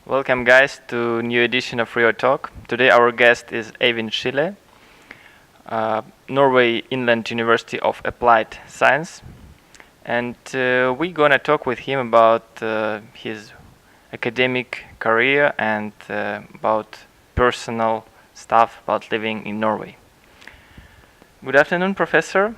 Welcome guys to new edition of RIOU Talk. Today our guest is Eivind Skille, Norway Inland University of Applied Science, and we're gonna talk with him about his academic career and about personal stuff about living in Norway. Good afternoon, Professor.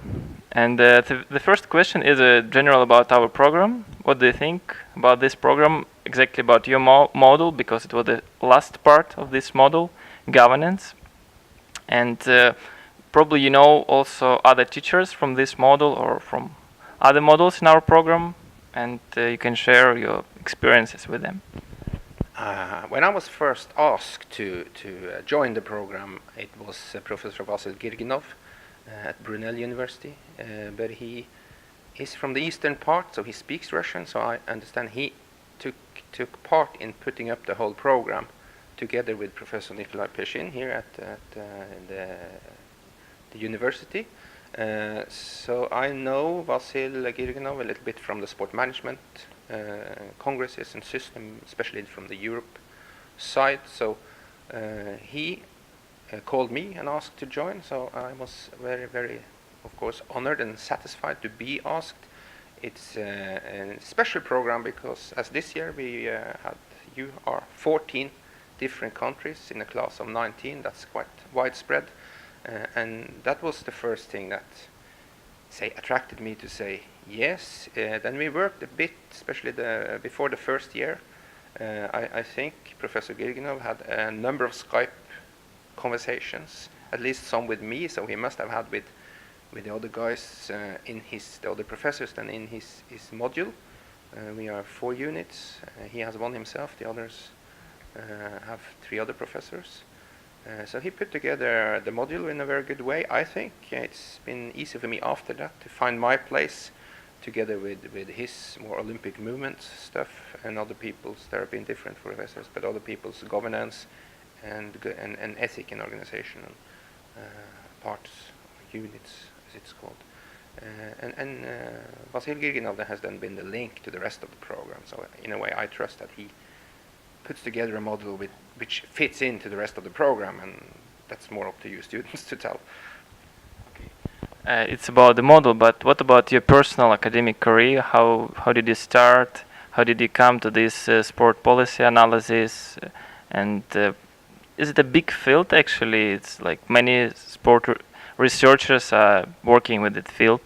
And the first question is general about our program. What do you think about this program, exactly about your model, because it was the last part of this model, governance. And probably you know also other teachers from this model or from other models in our program, and you can share your experiences with them. When I was first asked to join the program, it was Professor Grudnev at Brunel University, but he is from the eastern part, so he speaks Russian, so I understand he took part in putting up the whole program together with Professor Nikolai Peshin here at the university. So I know Vasil Girginov a little bit from the sport management congresses and system, especially from the Europe side. So he called me and asked to join, so I was very, very, of course, honored and satisfied to be asked. It's a special program because as this year you are 14 different countries in a class of 19. That's quite widespread, and that was the first thing that attracted me to say yes. Then we worked a bit, especially before the first year. I think Professor Girginov had a number of Skype conversations, at least some with me, so he must have had with the other guys the other professors than in his module. We are 4 units. He has one himself. The others have 3 other professors. So he put together the module in a very good way. I think it's been easy for me after that to find my place together with his more Olympic movement stuff and other people's. There have been different professors, but other people's governance and ethic and organizational parts, units as it's called. And Vasil Girginov has then been the link to the rest of the program. So in a way I trust that he puts together a model which fits into the rest of the program, and that's more up to you students to tell. Okay. It's about the model, but what about your personal academic career? How did you start? How did you come to this sport policy analysis? And is it a big field actually? It's like many sport researchers are working with that field.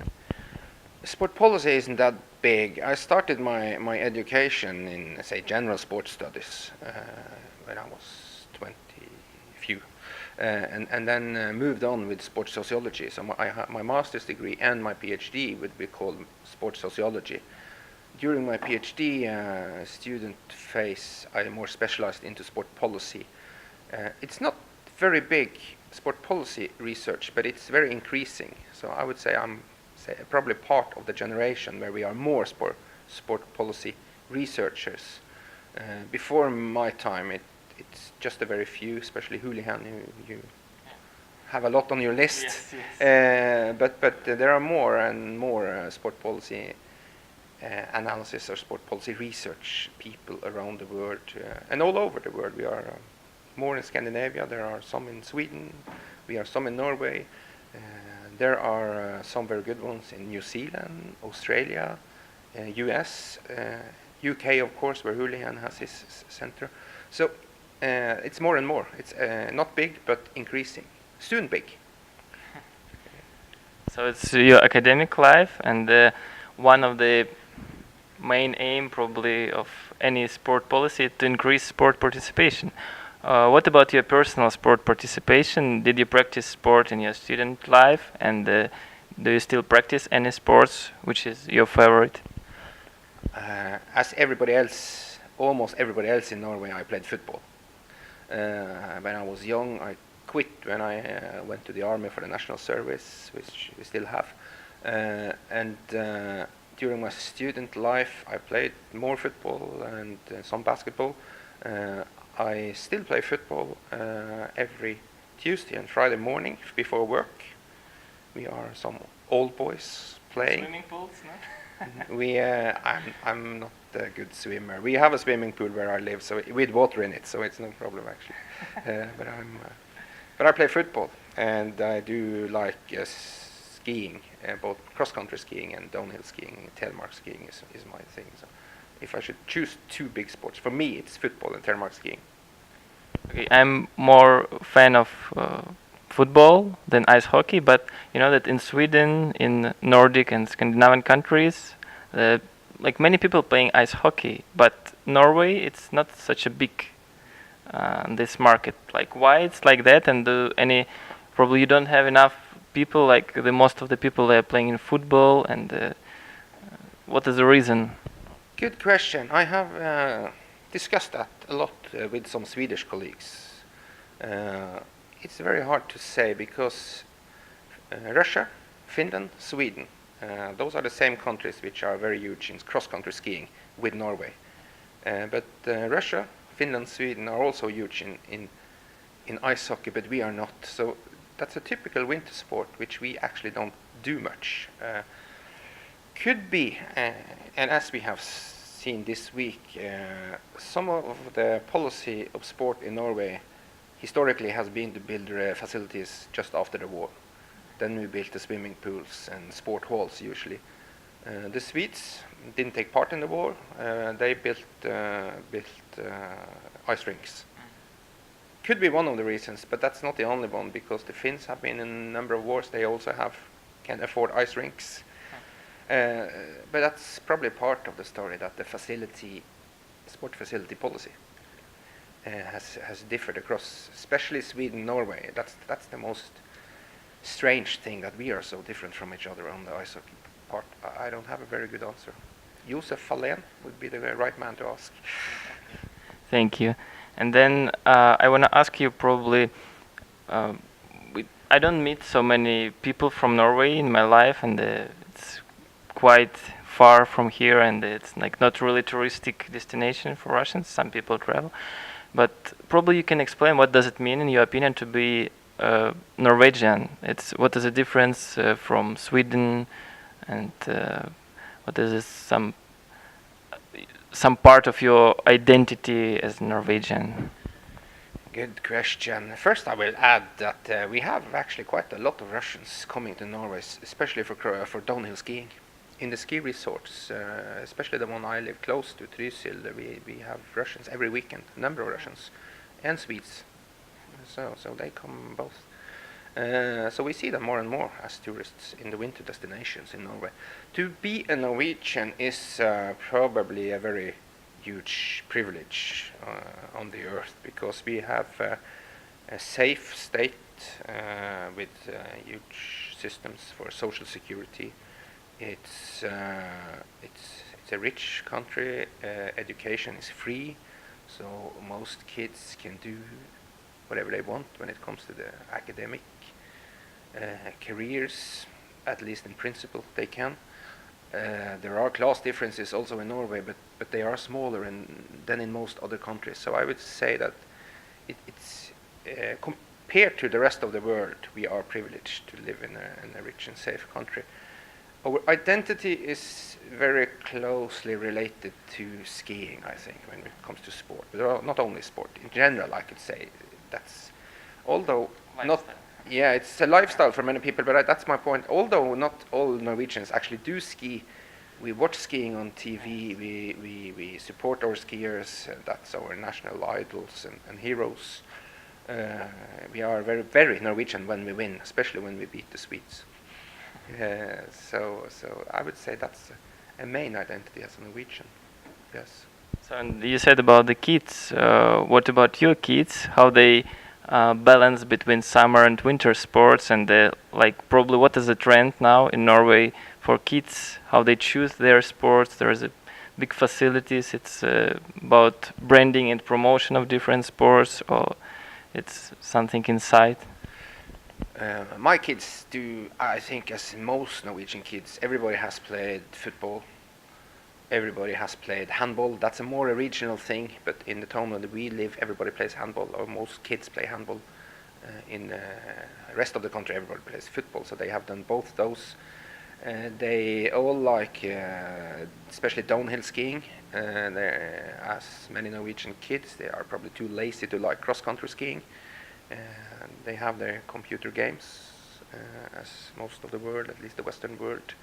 Sport policy isn't that big. I started my education in, general sports studies when I was 20 few, and then moved on with sports sociology. So my master's degree and my PhD would be called sports sociology. During my PhD student phase, I more specialized into sport policy. It's not very big sport policy research, but it's very increasing. So I would say I'm probably part of the generation where we are more sport policy researchers. Before my time, it's just a very few, especially hooligan, who you have a lot on your list. Yes. But there are more and more sport policy analysis or sport policy research people around the world and all over the world. We are more in Scandinavia. There are some in Sweden. We are some in Norway. There are some very good ones in New Zealand, Australia, US, UK, of course, where Hooligan has his center. So it's more and more. It's not big, but increasing. Soon big. So it's your academic life, and one of the main aim probably of any sport policy to increase sport participation. What about your personal sport participation? Did you practice sport in your student life, and do you still practice any sports? Which is your favorite? As everybody else, almost everybody else in Norway, I played football. When I was young, I quit when I went to the army for the national service, which we still have. And during my student life, I played more football and some basketball. I still play football every Tuesday and Friday morning before work. We are some old boys playing. Swimming pools, no? I'm not a good swimmer. We have a swimming pool where I live, so with water in it, so it's no problem actually. But I play football, and I do like skiing, both cross-country skiing and downhill skiing. Hedmark skiing is my thing. So if I should choose two big sports, for me it's football and Hedmark skiing. Okay, I'm more fan of football than ice hockey, but you know that in Sweden, in Nordic and Scandinavian countries, like many people playing ice hockey, but Norway, it's not such a big this market. Like why it's like that, and probably you don't have enough people, like the most of the people that are playing in football, and what is the reason? Good question. I have discussed that a lot with some Swedish colleagues. It's very hard to say because Russia, Finland, Sweden, those are the same countries which are very huge in cross-country skiing with Norway. But Russia, Finland, Sweden are also huge in ice hockey, but we are not. So that's a typical winter sport which we actually don't do much. Could be, and as we have seen this week, some of the policy of sport in Norway historically has been to build facilities just after the war. Then we built the swimming pools and sport halls usually. The Swedes didn't take part in the war. They built ice rinks. Could be one of the reasons, but that's not the only one, because the Finns have been in a number of wars. They also can afford ice rinks. But that's probably part of the story, that the sport facility policy has differed across, especially Sweden and Norway. That's the most strange thing, that we are so different from each other on the ice hockey part. I don't have a very good answer. Josef Fallen would be the right man to ask. Thank you. And then I want to ask you, probably, I don't meet so many people from Norway in my life, and it's quite far from here, and it's like not really touristic destination for Russians. Some people travel, but probably you can explain what does it mean, in your opinion, to be Norwegian. What is the difference from Sweden, and what is some part of your identity as Norwegian? Good question. First, I will add that we have actually quite a lot of Russians coming to Norway, especially for downhill skiing. In the ski resorts, especially the one I live close to, Trysil, we have Russians every weekend, a number of Russians, and Swedes. So they come both. So we see them more and more as tourists in the winter destinations in Norway. To be a Norwegian is probably a very huge privilege on the earth, because we have a safe state with huge systems for social security. It's a rich country. Education is free, so most kids can do whatever they want when it comes to the academic careers, at least in principle they can. There are class differences also in Norway, but they are smaller than in most other countries. So I would say that it's compared to the rest of the world, we are privileged to live in a rich and safe country. Our identity is very closely related to skiing, I think, when it comes to sport. But not only sport, in general, I could say that's, although lifestyle. It's a lifestyle for many people, but that's my point. Although not all Norwegians actually do ski, we watch skiing on TV, we support our skiers, that's our national idols and heroes. We are very, very Norwegian when we win, especially when we beat the Swedes. So I would say that's a main identity as a Norwegian. Yes. So, and you said about the kids. What about your kids? How they balance between summer and winter sports, and like probably what is the trend now in Norway for kids? How they choose their sports? There is a big facilities. It's about branding and promotion of different sports, or it's something inside. My kids do, I think, as most Norwegian kids, everybody has played football, everybody has played handball. That's a more regional thing, but in the town where we live, everybody plays handball, or most kids play handball. In the rest of the country, everybody plays football, so they have done both those. They all like, especially downhill skiing. As many Norwegian kids, they are probably too lazy to like cross-country skiing. They have their computer games, as most of the world, at least the Western world,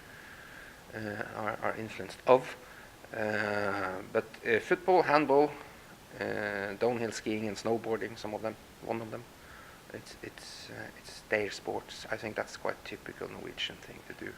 are influenced of. But football, handball, downhill skiing, and snowboarding, one of them, it's their sports. I think that's quite typical Norwegian thing to do.